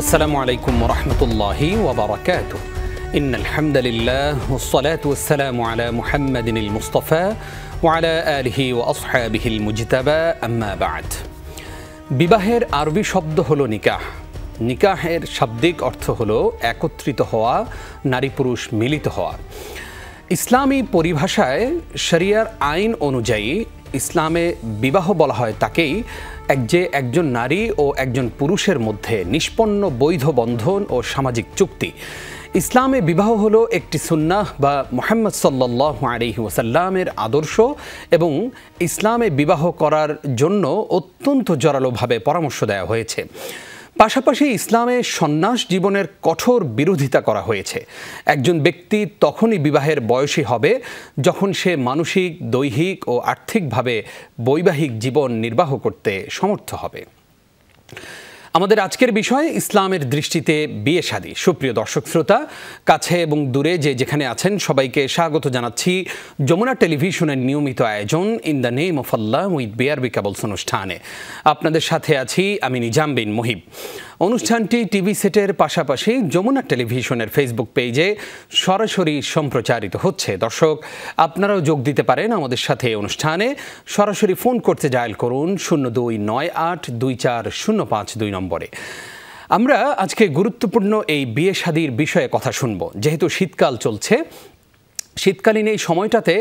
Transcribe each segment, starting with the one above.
السلام عليكم ورحمة الله وبركاته. إن الحمد لله والصلاة والسلام على محمد المصطفى وعلى آله وأصحابه المجتبى أما بعد. বিবাহের আরবি শব্দ হলো নিকাহ। নিকাহের শাব্দিক অর্থ হলো একত্রিত হওয়া, নারী পুরুষ মিলিত হওয়া। ইসলামী পরিভাষায় শরিয়ার আইন অনুযায়ী ইসলামে বিবাহ বলা হয় তাকেই যে একজন নারী ও একজন পুরুষের মধ্যে নিষ্পন্ন বৈধ বন্ধন ও সামাজিক চুক্তি। ইসলামে বিবাহ হলো একটি সুন্নাহ বা মুহাম্মদ সাল্লাল্লাহু আলাইহি ওয়াসাল্লামের আদর্শ এবং ইসলামে বিবাহ করার জন্য অত্যন্ত জোরালোভাবে পরামর্শ দেওয়া হয়েছে। পাশাপাশি ইসলামে সন্ন্যাস জীবনের কঠোর বিরোধিতা করা হয়েছে। একজন ব্যক্তি তখনই বিবাহের বয়সী হবে যখন সে মানসিক, দৈহিক ও আর্থিকভাবে বৈবাহিক জীবন নির্বাহ করতে সমর্থ হবে। আমাদের আজকের বিষয় ইসলামের দৃষ্টিতে বিয়ে শাদী। সুপ্রিয় দর্শক শ্রোতা, কাছে এবং দূরে যেখানে আছেন সবাইকে স্বাগত জানাচ্ছি যমুনা টেলিভিশনের নিয়মিত আয়োজন in the name of Allah with BRB cables অনুষ্ঠানে। আপনাদের সাথে আছি আমি নিজাম বিন মুহিব। অনুষ্ঠানটি টিভি সেটের পাশাপাশি যমুনা টেলিভিশনের ফেসবুক পেজে সরাসরি সম্প্রচারিত হচ্ছে। দর্শক, আপনারাও যোগ দিতে পারেন আমাদের সাথে অনুষ্ঠানে। সরাসরি ফোন করতে ডায়াল করুন 02982405 নম্বরে। আমরা আজকে গুরুত্বপূর্ণ এই বিয়ে শাদীর বিষয়ে কথা শুনব। যেহেতু শীতকাল চলছে, শীতকালীন এই সময়টাতে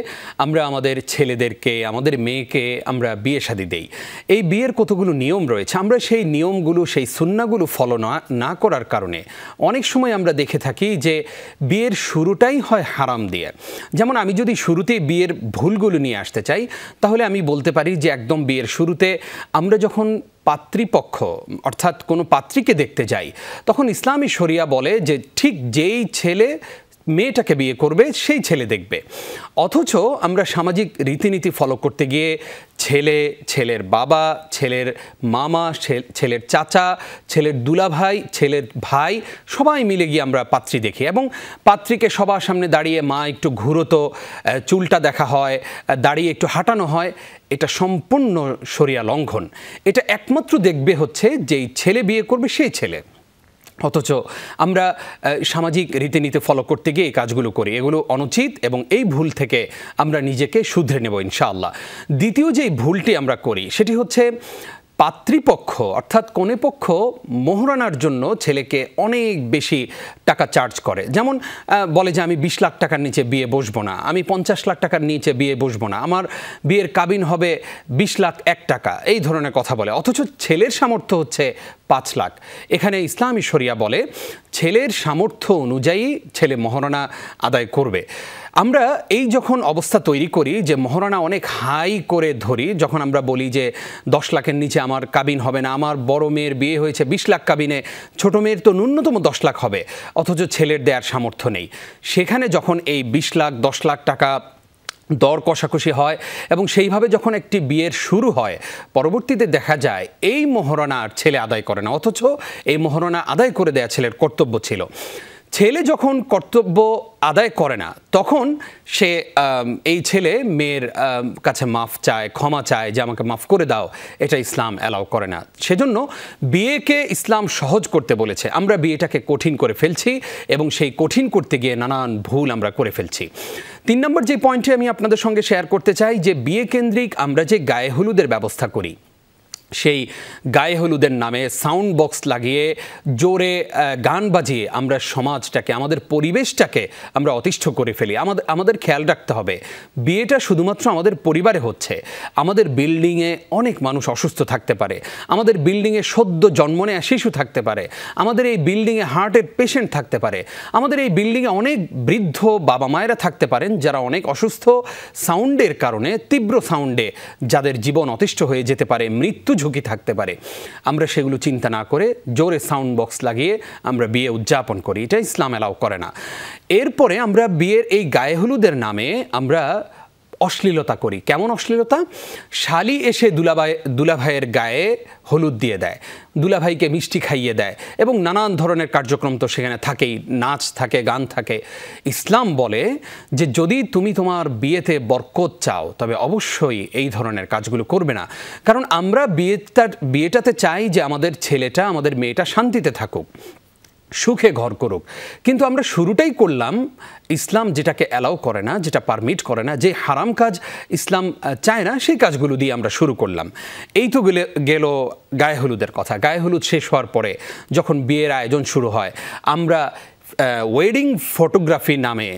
আমরা আমাদের ছেলেদেরকে, আমাদের মেয়েকে আমরা বিয়ে শাদী দেই। এই বিয়ের কতগুলো নিয়ম রয়েছে, আমরা সেই নিয়মগুলো, সেই সুন্নাহগুলো ফলো না করার কারণে অনেক সময় আমরা দেখে থাকি যে বিয়ের শুরুটাই হয় হারাম দিয়ে। যেমন আমি যদি শুরুতেই বিয়ের ভুলগুলো নিয়ে আসতে চাই, তাহলে আমি বলতে পারি যে একদম বিয়ের শুরুতে আমরা যখন পাত্রীপক্ষ অর্থাৎ কোনো পাত্রীকে দেখতে যাই, তখন ইসলামী শরিয়া বলে যে ঠিক যেই ছেলে মেয়েটাকে বিয়ে করবে সেই ছেলে দেখবে। অথচ আমরা সামাজিক রীতিনীতি ফলো করতে গিয়ে ছেলের বাবা, ছেলের মামা, ছেলের চাচা, ছেলের দুলাভাই, ছেলের ভাই সবাই মিলে গিয়ে আমরা পাত্রী দেখি এবং পাত্রীকে সবার সামনে দাঁড়িয়ে মা একটু ঘুরোতো, চুলটা দেখা হয়, দাঁড়িয়ে একটু হাঁটানো হয়। এটা সম্পূর্ণ শরিয়া লঙ্ঘন। এটা একমাত্র দেখবে হচ্ছে যেই ছেলে বিয়ে করবে সেই ছেলে। অথচ আমরা সামাজিক রীতিনীতি ফলো করতে গিয়ে এই কাজগুলো করি। এগুলো অনুচিত এবং এই ভুল থেকে আমরা নিজেকে শুধরে নেব ইনশাআল্লাহ। দ্বিতীয় যে ভুলটি আমরা করি সেটি হচ্ছে পাত্রীপক্ষ অর্থাৎ কনেপক্ষ মোহরানার জন্য ছেলেকে অনেক বেশি টাকা চার্জ করে। যেমন বলে যে আমি 20 লাখ টাকার নিচে বিয়ে বসবো না, আমি 50 লাখ টাকার নিচে বিয়ে বসবো না, আমার বিয়ের কাবিন হবে 20 লাখ 1 টাকা, এই ধরনের কথা বলে। অথচ ছেলের সামর্থ্য হচ্ছে 5 লাখ। এখানে ইসলামী শরিয়া বলে ছেলের সামর্থ্য অনুযায়ী ছেলে মহারণা আদায় করবে। আমরা এই যখন অবস্থা তৈরি করি যে মহারণা অনেক হাই করে ধরি, যখন আমরা বলি যে 10 লাখের নিচে আমার কাবিন হবে না, আমার বড় মেয়ের বিয়ে হয়েছে 20 লাখ কাবিনে, ছোট মেয়ের তো ন্যূনতম 10 লাখ হবে, অথচ ছেলের দেওয়ার সামর্থ্য নেই। সেখানে যখন এই 20 লাখ 10 লাখ টাকা দর কষাকষি হয় এবং সেইভাবে যখন একটি বিয়ের শুরু হয়, পরবর্তীতে দেখা যায় এই মহারণা আর ছেলে আদায় করে না, অথচ এই মহারণা আদায় করে দেয়া ছেলের কর্তব্য ছিল। ছেলে যখন কর্তব্য আদায় করে না, তখন সে এই ছেলে মেয়ের কাছে মাফ চায়, ক্ষমা চায় যে আমাকে মাফ করে দাও। এটা ইসলাম অ্যালাউ করে না। সেজন্য বিয়েকে ইসলাম সহজ করতে বলেছে। আমরা বিয়েটাকে কঠিন করে ফেলছি এবং সেই কঠিন করতে গিয়ে নানান ভুল আমরা করে ফেলছি। 3 নম্বর যে পয়েন্টটি আমি আপনাদের সঙ্গে শেয়ার করতে চাই, যে বিয়ে কেন্দ্রিক আমরা যে গায়ে হলুদের ব্যবস্থা করি, সেই গায়ে হলুদের নামে সাউন্ড বক্স লাগিয়ে জোরে গান বাজিয়ে আমরা সমাজটাকে, আমাদের পরিবেশটাকে আমরা অতিষ্ঠ করে ফেলি। আমাদের খেয়াল রাখতে হবে বিয়েটা শুধুমাত্র আমাদের পরিবারে হচ্ছে। আমাদের বিল্ডিংয়ে অনেক মানুষ অসুস্থ থাকতে পারে, আমাদের বিল্ডিংয়ে সদ্য জন্ম নেওয়া শিশু থাকতে পারে, আমাদের এই বিল্ডিংয়ে হার্টের পেশেন্ট থাকতে পারে, আমাদের এই বিল্ডিংয়ে অনেক বৃদ্ধ বাবা মায়েরা থাকতে পারেন যারা অনেক অসুস্থ। সাউন্ডের কারণে, তীব্র সাউন্ডে যাদের জীবন অতিষ্ঠ হয়ে যেতে পারে, মৃত্যু ঝুঁকি থাকতে পারে। আমরা সেগুলো চিন্তা না করে জোরে সাউন্ড বক্স লাগিয়ে আমরা বিয়ে উদযাপন করি। এটা ইসলাম অ্যালাউ করে না। এরপরে আমরা বিয়ের এই গায়ে হলুদের নামে আমরা অশ্লীলতা করি। কেমন অশ্লীলতা? শালি এসে দুলাভাইয়ের গায়ে হলুদ দিয়ে দেয়, দুলাভাইকে মিষ্টি খাইয়ে দেয় এবং নানান ধরনের কার্যক্রম তো সেখানে থাকেই, নাচ থাকে, গান থাকে। ইসলাম বলে যে যদি তুমি তোমার বিয়েতে বরকত চাও তবে অবশ্যই এই ধরনের কাজগুলো করবে না, কারণ আমরা বিয়েটাতে চাই যে আমাদের ছেলেটা, আমাদের মেয়েটা শান্তিতে থাকুক, সুখে ঘর করুক। কিন্তু আমরা শুরুটাই করলাম ইসলাম যেটাকে অ্যালাউ করে না, যেটা পারমিট করে না, যে হারাম কাজ ইসলাম চায় না, সেই কাজগুলো দিয়ে আমরা শুরু করলাম। এই তো গেল গায়ে হলুদের কথা। গায়ে হলুদ শেষ হওয়ার পরে যখন বিয়ের আয়োজন শুরু হয়, আমরা ওয়েডিং ফটোগ্রাফি নামে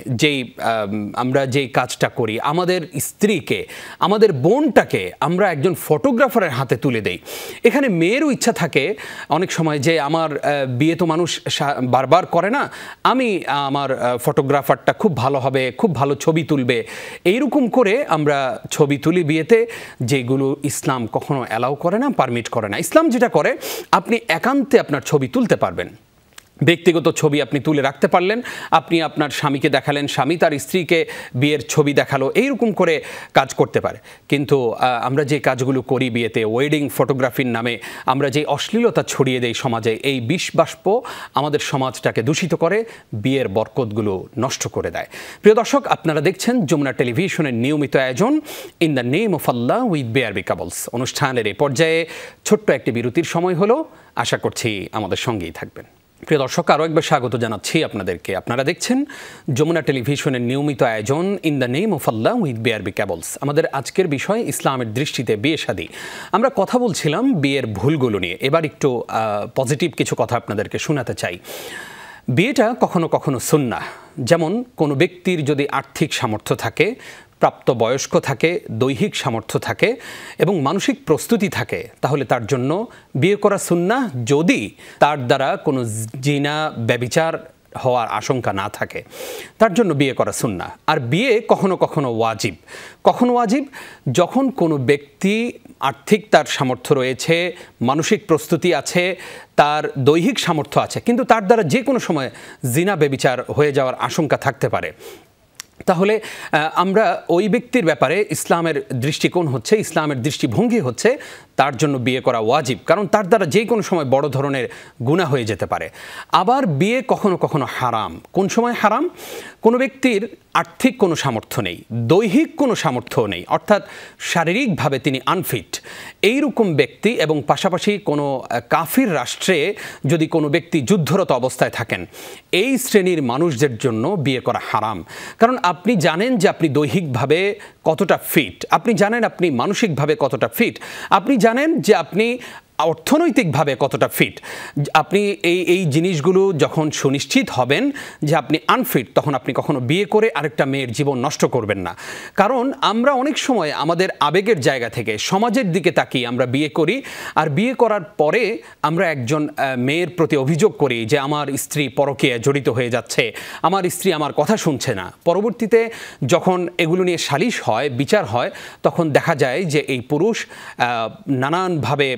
আমরা যেই কাজটা করি, আমাদের স্ত্রীকে, আমাদের বোনটাকে আমরা একজন ফটোগ্রাফারের হাতে তুলে দেই। এখানে মেয়েরও ইচ্ছা থাকে অনেক সময় যে আমার বিয়ে তো মানুষ বারবার করে না, আমি আমার ফটোগ্রাফারটা খুব ভালো হবে, খুব ভালো ছবি তুলবে, এইরকম করে আমরা ছবি তুলি বিয়েতে, যেগুলো ইসলাম কখনো অ্যালাউ করে না, পারমিট করে না। ইসলাম যেটা করে, আপনি একান্তে আপনার ছবি তুলতে পারবেন, ব্যক্তিগত ছবি আপনি তুলে রাখতে পারলেন, আপনি আপনার স্বামীকে দেখালেন, স্বামী তার স্ত্রীকে বিয়ের ছবি দেখালো, এইরকম করে কাজ করতে পারে। কিন্তু আমরা যে কাজগুলো করি বিয়েতে, ওয়েডিং ফটোগ্রাফির নামে আমরা যে অশ্লীলতা ছড়িয়ে দেই সমাজে, এই বিষ বাষ্প আমাদের সমাজটাকে দূষিত করে, বিয়ের বরকতগুলো নষ্ট করে দেয়। প্রিয় দর্শক, আপনারা দেখছেন যমুনা টেলিভিশনের নিয়মিত আয়োজন in the name of Allah with BRB cables. অনুষ্ঠানের এই পর্যায়ে ছোট্ট একটি বিরতির সময় হলো, আশা করছি আমাদের সঙ্গেই থাকবেন। প্রিয় দর্শক, আরও একবার স্বাগত জানাচ্ছি আপনাদেরকে। আপনারা দেখছেন যমুনা টেলিভিশনের নিয়মিত আয়োজন in the name of Allah with BRB cables. আমাদের আজকের বিষয় ইসলামের দৃষ্টিতে বিয়ে শাদী। আমরা কথা বলছিলাম বিয়ের ভুলগুলো নিয়ে। এবার একটু পজিটিভ কিছু কথা আপনাদেরকে শোনাতে চাই। বিয়েটা কখনো কখনো সুন্নাহ। যেমন কোনো ব্যক্তির যদি আর্থিক সামর্থ্য থাকে, প্রাপ্তবয়স্ক থাকে, দৈহিক সামর্থ্য থাকে এবং মানসিক প্রস্তুতি থাকে, তাহলে তার জন্য বিয়ে করা সুন্নাহ, যদি তার দ্বারা কোনো জিনা ব্যভিচার হওয়ার আশঙ্কা না থাকে, তার জন্য বিয়ে করা সুন্নাহ। আর বিয়ে কখনো কখনো ওয়াজিব। কখনো ওয়াজিব? যখন কোনো ব্যক্তি আর্থিক তার সামর্থ্য রয়েছে, মানসিক প্রস্তুতি আছে, তার দৈহিক সামর্থ্য আছে, কিন্তু তার দ্বারা যে কোনো সময় জিনা ব্যভিচার হয়ে যাওয়ার আশঙ্কা থাকতে পারে, তাহলে আমরা ওই ব্যক্তির ব্যাপারে ইসলামের দৃষ্টিকোণ হচ্ছে, ইসলামের দৃষ্টিভঙ্গি হচ্ছে তার জন্য বিয়ে করা ওয়াজিব, কারণ তার দ্বারা যে কোনো সময় বড় ধরনের গুনাহ হয়ে যেতে পারে। আবার বিয়ে কখনো কখনো হারাম। কোন সময় হারাম? কোনো ব্যক্তির আর্থিক কোনো সামর্থ্য নেই, দৈহিক কোনো সামর্থ্য নেই, অর্থাৎ শারীরিকভাবে তিনি আনফিট, এইরকম ব্যক্তি, এবং পাশাপাশি কোনো কাফির রাষ্ট্রে যদি কোনো ব্যক্তি যুদ্ধরত অবস্থায় থাকেন, এই শ্রেণীর মানুষদের জন্য বিয়ে করা হারাম। কারণ আপনি জানেন যে আপনি দৈহিকভাবে কতটা ফিট, আপনি জানেন আপনি মানসিকভাবে কতটা ফিট, আপনি জানেন যে আপনি অর্থনৈতিকভাবে কতটা ফিট। আপনি এই জিনিসগুলো যখন সুনিশ্চিত হবেন যে আপনি আনফিট, তখন আপনি কখনো বিয়ে করে আরেকটা মেয়ের জীবন নষ্ট করবেন না। কারণ আমরা অনেক সময় আমাদের আবেগের জায়গা থেকে সমাজের দিকে তাকিয়ে আমরা বিয়ে করি, আর বিয়ে করার পরে আমরা একজন মেয়ের প্রতি অভিযোগ করি যে আমার স্ত্রী পরকীয়ায় জড়িত হয়ে যাচ্ছে, আমার স্ত্রী আমার কথা শুনছে না। পরবর্তীতে যখন এগুলো নিয়ে সালিশ হয়, বিচার হয়, তখন দেখা যায় যে এই পুরুষ নানানভাবে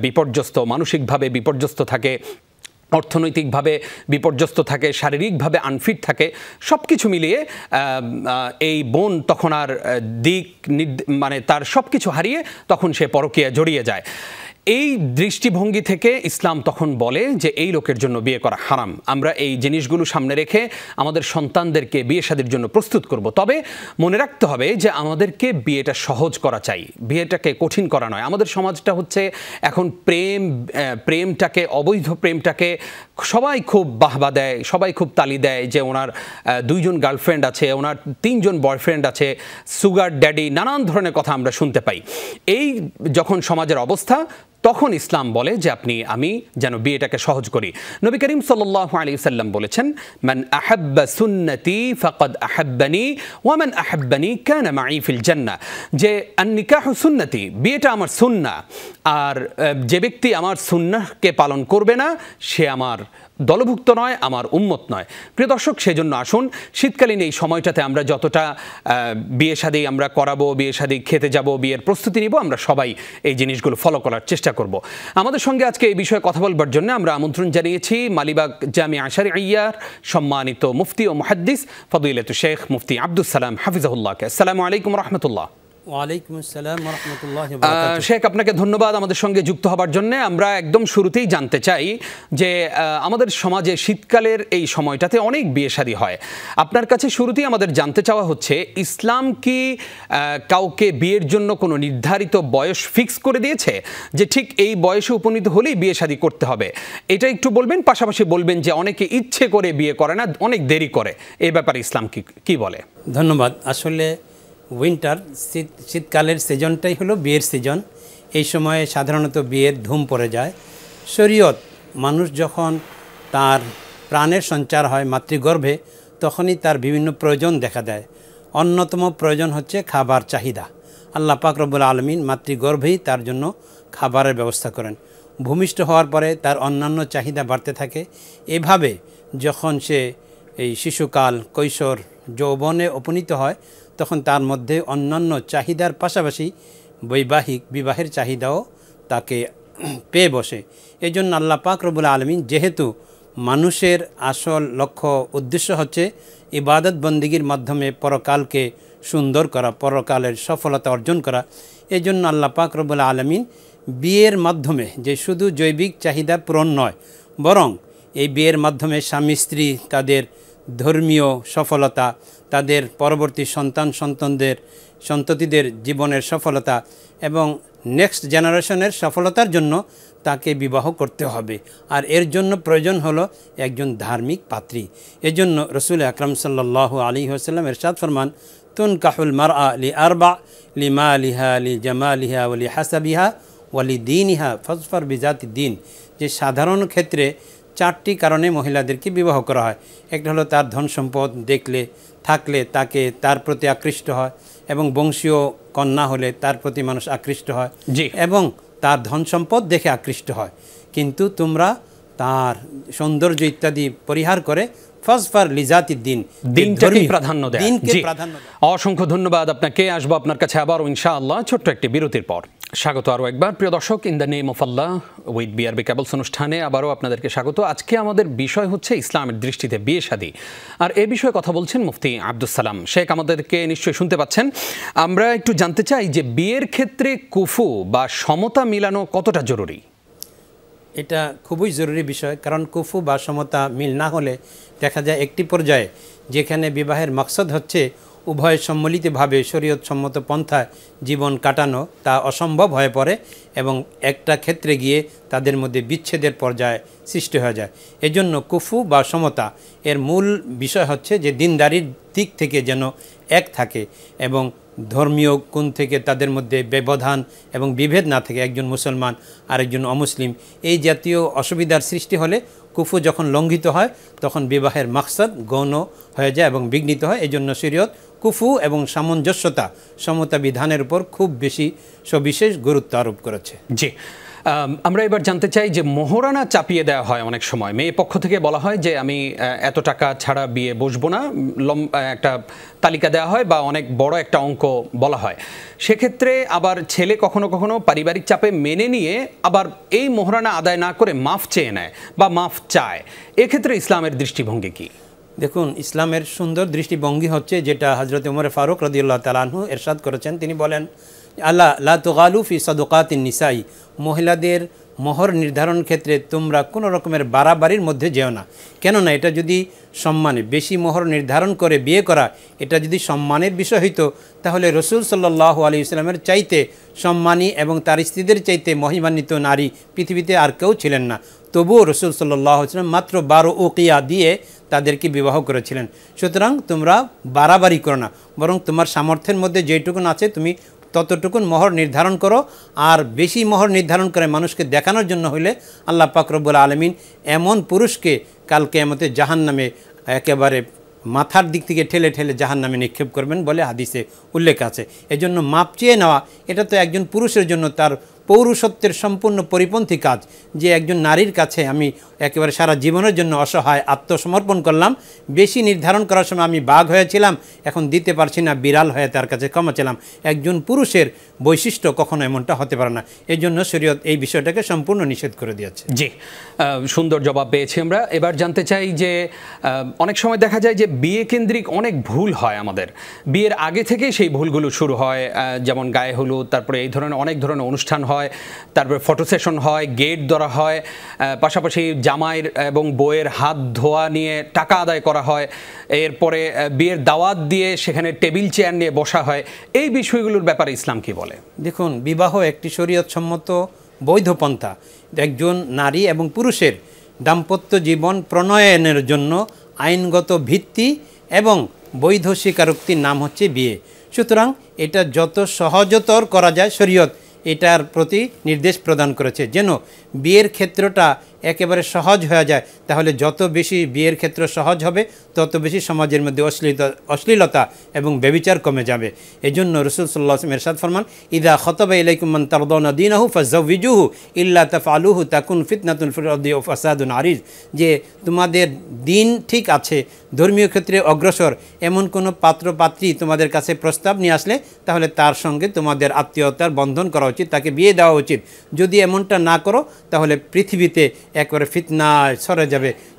বিপর্যস্ত, মানসিকভাবে বিপর্যস্ত থাকে, অর্থনৈতিকভাবে বিপর্যস্ত থাকে, শারীরিকভাবে আনফিট থাকে। সব কিছু মিলিয়ে এই বোন তখন আর মানে তার সব কিছু হারিয়ে তখন সে পরকীয়ায় জড়িয়ে যায়। এই দৃষ্টিভঙ্গি থেকে ইসলাম তখন বলে যে এই লোকের জন্য বিয়ে করা হারাম। আমরা এই জিনিসগুলো সামনে রেখে আমাদের সন্তানদেরকে বিয়ে শাদীর জন্য প্রস্তুত করব। তবে মনে রাখতে হবে যে আমাদেরকে বিয়েটা সহজ করা চাই, বিয়েটাকে কঠিন করা নয়। আমাদের সমাজটা হচ্ছে এখন প্রেমটাকে, অবৈধ প্রেমটাকে সবাই খুব বাহবা দেয়, সবাই খুব তালি দেয় যে ওনার 2জন গার্লফ্রেন্ড আছে, ওনার 3জন বয়ফ্রেন্ড আছে, সুগার ড্যাডি, নানান ধরনের কথা আমরা শুনতে পাই। এই যখন সমাজের অবস্থা, তখন ইসলাম বলে যে আমি যেন বিয়েটাকে সহজ করি। নবী করিম সাল্লাল্লাহু আলাইহি ওয়াসাল্লাম বলেছেন, মান আহাব্বা সুন্নতি ফাকাদ আহাব্বানি ওয়া মান আহাব্বানি কানা মাই ফিল জান্নাহ। যে আন-নিকাহু সুন্নতি, বিয়েটা আমার সুন্নাহ, আর যে ব্যক্তি আমার সুন্নাহকে পালন করবে না, সে আমার দলভুক্ত নয়, আমার উম্মত নয়। প্রিয় দর্শক, সেজন্য আসুন শীতকালীন এই সময়টাতে আমরা যতটা বিয়ে শাদী আমরা করাবো, বিয়ে শাদী খেতে যাব, বিয়ের প্রস্তুতি নিব, আমরা সবাই এই জিনিসগুলো ফলো করার চেষ্টা করব। আমাদের সঙ্গে আজকে এই বিষয়ে কথা বলবার জন্য আমরা আমন্ত্রণ জানিয়েছি মালিবাগ জামিয়া শরঈয়ার সম্মানিত মুফতি ও মুহাদ্দিস ফদিলাতুল শেখ মুফতি আব্দুস সালাম হাফিজাহুল্লাহকে। আসসালামু আলাইকুম ওয়া রাহমাতুল্লাহ। ওয়ালাইকুম আসসালাম ওয়া রাহমাতুল্লাহি ওয়া বারাকাতুহু। শেখ, আপনাকে ধন্যবাদ আমাদের সঙ্গে যুক্ত হবার জন্য। আমরা একদম শুরুতেই জানতে চাই যে আমাদের সমাজে শীতকালের এই সময়টাতে অনেক বিয়ে শাদী হয়। আপনার কাছে শুরুতেই আমাদের জানতে চাওয়া হচ্ছে, ইসলাম কি কাউকে বিয়ের জন্য কোনো নির্ধারিত বয়স ফিক্স করে দিয়েছে যে ঠিক এই বয়সে উপনীত হলেই বিয়ে শাদী করতে হবে? এটা একটু বলবেন, পাশাপাশি বলবেন যে অনেকে ইচ্ছে করে বিয়ে করে না, অনেক দেরি করে, এই ব্যাপারে ইসলাম কি বলে? ধন্যবাদ। আসলে উইন্টার শীতকালের সিজনটাই হলো বিয়ের সিজন। এই সময়ে সাধারণত বিয়ের ধুম পড়ে যায়। শরীয়ত মানুষ যখন তার প্রাণের সঞ্চার হয় মাতৃগর্ভে, তখনই তার বিভিন্ন প্রয়োজন দেখা দেয়। অন্যতম প্রয়োজন হচ্ছে খাবার চাহিদা। আল্লাহ পাক রব্বুল আলামিন মাতৃগর্ভেই তার জন্য খাবারের ব্যবস্থা করেন। ভূমিষ্ঠ হওয়ার পরে তার অন্যান্য চাহিদা বাড়তে থাকে। এভাবে যখন সে এই শিশুকাল, কৈশোর, যৌবনে উপনীত হয়, তখন তার মধ্যে অন্যান্য চাহিদার পাশাপাশি বিবাহের চাহিদাও তাকে পেয়ে বসে। এই জন্য আল্লাহ পাক রব্বুল আলামিন, যেহেতু মানুষের আসল লক্ষ্য উদ্দেশ্য হচ্ছে ইবাদত বন্দিগির মাধ্যমে পরকালকে সুন্দর করা, পরকালের সফলতা অর্জন করা, এই জন্য আল্লাহ পাক রব্বুল আলামিন বিয়ের মাধ্যমে যে শুধু জৈবিক চাহিদা পূরণ নয়, বরং এই বিয়ের মাধ্যমে স্বামী স্ত্রী তাদের ধর্মীয় সফলতা, তাদের পরবর্তী সন্ততিদের জীবনের সফলতা এবং নেক্সট জেনারেশনের সফলতার জন্য তাকে বিবাহ করতে হবে। আর এর জন্য প্রয়োজন হলো একজন ধার্মিক পাত্রী। এজন্য রাসূল আকরাম সাল্লাল্লাহু আলাইহি ওয়াসাল্লাম ইরশাদ ফরমান, তুনকাহুল মারআ লিআরবা লিমালিহা লিজামালিহা ওয়া লিহাসাবিহা ওয়া লিদীনিহা ফাজফার বিজাতিদ দ্বীন। যে সাধারণ ক্ষেত্রে 4টি কারণে মহিলাদেরকে বিবাহ করা হয়। একটা হলো তার ধন সম্পদ থাকলে তাকে তার প্রতি আকৃষ্ট হয়, এবং বংশীয় কন্যা হলে তার প্রতি মানুষ আকৃষ্ট হয়, এবং তার ধন সম্পদ দেখে আকৃষ্ট হয়। কিন্তু তোমরা তার সৌন্দর্য ইত্যাদি পরিহার করে ফাজফার লিজাতিদ দ্বীন, দিনটাকে প্রাধান্য দেয়। অসংখ্য ধন্যবাদ আপনাকে। আসবো আপনার কাছে আবারও ইনশাআল্লাহ ছোট্ট একটি বিরতির পর। স্বাগত আরও একবার প্রিয় দর্শক, in the name of Allah with BRB cables অনুষ্ঠানে আবারও আপনাদেরকে স্বাগত। আজকে আমাদের বিষয় হচ্ছে ইসলামের দৃষ্টিতে বিয়ে শাদী, আর এ বিষয়ে কথা বলছেন মুফতি আব্দুস সালাম শেখ। আমাদেরকে নিশ্চয়ই শুনতে পাচ্ছেন। আমরা একটু জানতে চাই যে বিয়ের ক্ষেত্রে কুফু বা সমতা মিলানো কতটা জরুরি? এটা খুবই জরুরি বিষয়, কারণ কুফু বা সমতা মিল না হলে দেখা যায় একটি পর্যায়ে যেখানে বিবাহের মাকসাদ হচ্ছে উভয় সম্মিলিতভাবে শরীয়ত সম্মত পন্থায় জীবন কাটানো, তা অসম্ভব হয়ে পড়ে এবং একটা ক্ষেত্রে গিয়ে তাদের মধ্যে বিচ্ছেদের পর্যায়ে সৃষ্টি হয়ে যায়। এজন্য কুফু বা সমতা এর মূল বিষয় হচ্ছে যে দিনদারির দিক থেকে যেন এক থাকে এবং ধর্মীয় কোণ থেকে তাদের মধ্যে ব্যবধান এবং বিভেদ না থাকে, একজন মুসলমান আরেকজন অমুসলিম। এই জাতীয় অসুবিধার সৃষ্টি হলে কুফু যখন লঙ্ঘিত হয়, তখন বিবাহের মাকসাদ গৌণ হয়ে যায় এবং বিঘ্নিত হয়। এই জন্য শরীয়ত কুফু এবং সামঞ্জস্যতা, সমতা বিধানের উপর খুব বেশি সবিশেষ গুরুত্ব আরোপ করেছে। জি, আমরা এবার জানতে চাই যে মোহরানা চাপিয়ে দেওয়া হয় অনেক সময়। মেয়ে পক্ষ থেকে বলা হয় যে আমি এত টাকা ছাড়া বিয়ে বসবো না, একটা তালিকা দেওয়া হয় বা অনেক বড় একটা অঙ্ক বলা হয়। সেক্ষেত্রে আবার ছেলে কখনো কখনো পারিবারিক চাপে মেনে নিয়ে আবার এই মোহরানা আদায় না করে মাফ চেয়ে নেয় বা মাফ চায়। এক্ষেত্রে ইসলামের দৃষ্টিভঙ্গি কি? দেখুন, ইসলামের সুন্দর দৃষ্টিভঙ্গি হচ্ছে যেটা হযরত ওমর ফারুক রাদিয়াল্লাহু তাআলা আনহু ইরশাদ করেছেন। তিনি বলেন, আল্লাহ লা তুগালু ফি সাদকাতিন নিসাই, মহিলাদের মোহর নির্ধারণ ক্ষেত্রে তোমরা কোনো রকমের বাড়াবাড়ির মধ্যে যেও না। কেননা এটা যদি সম্মানে বেশি মোহর নির্ধারণ করে বিয়ে করা, এটা যদি সম্মানের বিষয় হইতো, তাহলে রসুল সাল্লাল্লাহু আলাইহি ওয়াসাল্লামের চাইতে সম্মানী এবং তার স্ত্রীদের চাইতে মহিমান্বিত নারী পৃথিবীতে আর কেউ ছিলেন না। তবুও রসুল সাল্লাল্লাহু আলাইহি ওয়াসাল্লাম মাত্র 12 উকিয়া দিয়ে তাদেরকে বিবাহ করেছিলেন। সুতরাং তোমরা বাড়াবাড়ি করো না, বরং তোমার সামর্থ্যের মধ্যে যেটুকুন আছে তুমি ততটুকুন মোহর নির্ধারণ করো। আর বেশি মোহর নির্ধারণ করে মানুষকে দেখানোর জন্য হইলে আল্লাহ পাক রব্বুল আলামিন এমন পুরুষকে কাল কিয়ামতে জাহান্নামে একেবারে মাথার দিক থেকে ঠেলে ঠেলে জাহান্নামে নিক্ষেপ করবেন বলে হাদিসে উল্লেখ আছে। এজন্য মাপ চেয়ে নেওয়া, এটা তো একজন পুরুষের জন্য তার পৌরুষত্বের সম্পূর্ণ পরিপন্থী কাজ। যে একজন নারীর কাছে আমি একেবারে সারা জীবনের জন্য অসহায় আত্মসমর্পণ করলাম, বেশি নির্ধারণ করার সময় আমি বাঘ হয়েছিলাম, এখন দিতে পারছি না, বিড়াল হয়ে তার কাছে ক্ষমা চাইলাম। একজন পুরুষের বৈশিষ্ট্য কখনো এমনটা হতে পারে না। এই জন্য শরীয়ত এই বিষয়টাকে সম্পূর্ণ নিষেধ করে দিয়েছে। জি, সুন্দর জবাব পেয়েছি আমরা। এবার জানতে চাই যে অনেক সময় দেখা যায় যে বিয়ে কেন্দ্রিক অনেক ভুল হয় আমাদের, বিয়ের আগে থেকেই সেই ভুলগুলো শুরু হয়, যেমন গায়ে হলুদ, তারপরে এই ধরনের অনেক ধরনের অনুষ্ঠান হয়, তারপরে ফটো সেশন হয়, গেট ধরা হয়, পাশাপাশি জামাইয়ের এবং বউয়ের হাত ধোয়া নিয়ে টাকা আদায় করা হয়, এরপরে বিয়ের দাওয়াত দিয়ে সেখানে টেবিল চেয়ার নিয়ে বসা হয়। এই বিষয়গুলোর ব্যাপারে ইসলাম কি বলে? দেখুন, বিবাহ একটি শরীয়তসম্মত বৈধ পন্থা। একজন নারী এবং পুরুষের দাম্পত্য জীবন প্রণয়নের জন্য আইনগত ভিত্তি এবং বৈধ স্বীকারোক্তির নাম হচ্ছে বিয়ে। সুতরাং এটা যত সহজতর করা যায় শরীয়ত এটার প্রতি নির্দেশ প্রদান করেছে, যেন বিয়ের ক্ষেত্রটা একেবারে সহজ হয়ে যায়। তাহলে যত বেশি বিয়ের ক্ষেত্র সহজ হবে তত বেশি সমাজের মধ্যে অশ্লীলতা এবং ব্যভিচার কমে যাবে। এই জন্য রাসূল সাল্লাল্লাহু আলাইহি ওয়াসাল্লাম ইরশাদ ফরমান, ইযা খাতাবা ইলাইকুম মান তারদাউনা দীনাহু ফাযাওয়িজুহু ইল্লা তাফআলুহু তাকুন ফিতনাতুন ফিল আরদি ওয়া ফাসাদুন আরিজ। যে তোমাদের দিন ঠিক আছে, ধর্মীয় ক্ষেত্রে অগ্রসর, এমন কোনো পাত্র পাত্রী তোমাদের কাছে প্রস্তাব নিয়ে আসলে তাহলে তার সঙ্গে তোমাদের আত্মীয়তার বন্ধন করা উচিত, তাকে বিয়ে দেওয়া উচিত। যদি এমনটা না করো তাহলে পৃথিবীতে একবারে ফিতনা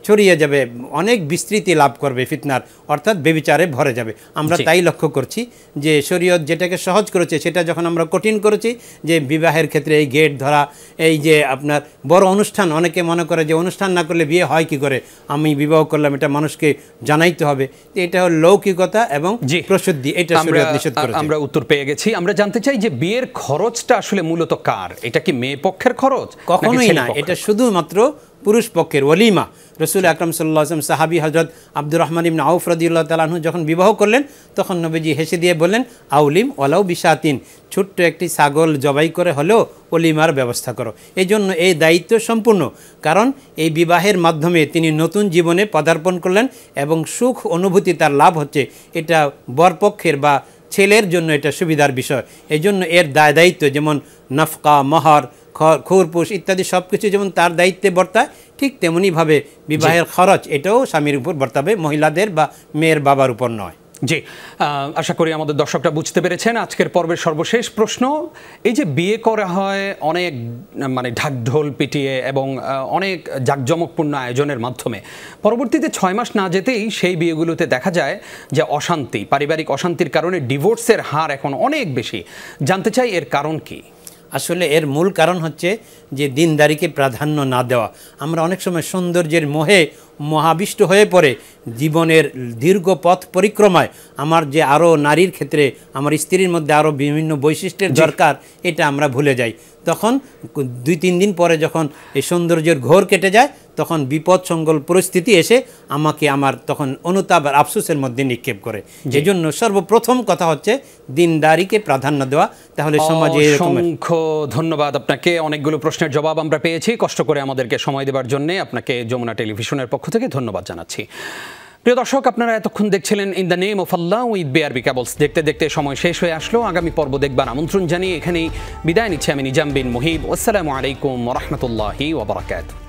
ছড়িয়ে যাবে, অনেক বিস্তৃতি লাভ করবে ফিতনার, অর্থাৎ বেবিচারে ভরে যাবে। আমরা তাই লক্ষ্য করছি যে শরীয়ত যেটাকে সহজ করেছে সেটা যখন আমরা কঠিন করেছি, যে বিবাহের ক্ষেত্রে এই গেট ধরা, এই যে আপনার বড় অনুষ্ঠান, অনেকে মনে করে যে অনুষ্ঠান না করলে বিয়ে হয় কি করে, আমি বিবাহ করলাম এটা মানুষকে জানাইতে হবে, এটা হলো লৌকিকতা এবং প্রসিদ্ধি, এটা শরীয়ত নিষেধ করেছে। আমরা উত্তর পেয়ে গেছি। আমরা জানতে চাই যে বিয়ের খরচটা আসলে মূলত কার? এটা কি মেয়ে পক্ষের খরচ? কখনোই না, এটা শুধুমাত্র পুরুষ পক্ষের ওলিমা। রাসূল আকরাম সাল্লাল্লাহু আলাইহি ওয়াসাল্লাম সাহাবী হযরত আব্দুর রহমান ইবনে আউফ রাদিয়াল্লাহু তাআলা আনহু যখন বিবাহ করলেন তখন নবীজি হেসে দিয়ে বললেন, আউলিম ওয়ালাউ বিশাতিন, ছোট্ট একটি ছাগল জবাই করে হলেও ওলিমার ব্যবস্থা করো। এই জন্য এই দায়িত্ব সম্পূর্ণ, কারণ এই বিবাহের মাধ্যমে তিনি নতুন জীবনে পদার্পণ করলেন এবং সুখ অনুভূতি তার লাভ হচ্ছে। এটা বরপক্ষের বা ছেলের জন্য এটা সুবিধার বিষয়। এই জন্য এর দায়িত্ব যেমন নফকা, মহর, খোরপোশ ইত্যাদি সব কিছু যেমন তার দায়িত্বে বর্তায়, ঠিক তেমনিভাবে বিবাহের খরচ এটাও স্বামীর উপর বর্তাবে, মহিলাদের বা মেয়ের বাবার উপর নয়। জি, আশা করি আমাদের দর্শকরা বুঝতে পেরেছেন। আজকের পর্বের সর্বশেষ প্রশ্ন, এই যে বিয়ে করা হয় অনেক ঢাকঢোল পিটিয়ে এবং অনেক জাঁকজমকপূর্ণ আয়োজনের মাধ্যমে, পরবর্তীতে 6 মাস না যেতেই সেই বিয়েগুলোতে দেখা যায় যে অশান্তি, পারিবারিক অশান্তির কারণে ডিভোর্সের হার এখন অনেক বেশি। জানতে চাই এর কারণ কি? আসলে এর মূল কারণ হচ্ছে যে দিনদারিকে প্রাধান্য না দেওয়া। আমরা অনেক সময় সৌন্দর্যের মোহে মহাবিষ্ট হয়ে পড়ে জীবনের দীর্ঘ পথ পরিক্রমায় আমার যে আরও নারীর ক্ষেত্রে আমার স্ত্রীর মধ্যে আরও বিভিন্ন বৈশিষ্ট্যের দরকার, এটা আমরা ভুলে যাই। তখন 2-3 দিন পরে যখন এই সৌন্দর্যের ঘোর কেটে যায় তখন বিপদসঙ্গল পরিস্থিতি এসে আমাকে তখন অনুতাপ আর আফসোসের মধ্যে নিক্ষেপ করে। এই জন্য সর্বপ্রথম কথা হচ্ছে দিনদারিকে প্রাধান্য দেওয়া, তাহলে সমাজে অসংখ্য ধন্যবাদ আপনাকে। অনেকগুলো প্রশ্নের জবাব আমরা পেয়েছি। কষ্ট করে আমাদেরকে সময় দেওয়ার জন্য আপনাকে যমুনা টেলিভিশনের পক্ষ থেকে ধন্যবাদ জানাচ্ছি। প্রিয় দর্শক, আপনারা এতক্ষণ দেখছিলেন in the name of Allah with BRB cables. দেখতে দেখতে সময় শেষ হয়ে আসলো। আগামী পর্ব দেখবার আমন্ত্রণ জানিয়ে এখানেই বিদায় নিচ্ছি আমি নিজাম বিন মুহিব। আসসালামু আলাইকুম ওয়া রাহমাতুল্লাহি ওয়া বারাকাতুহু।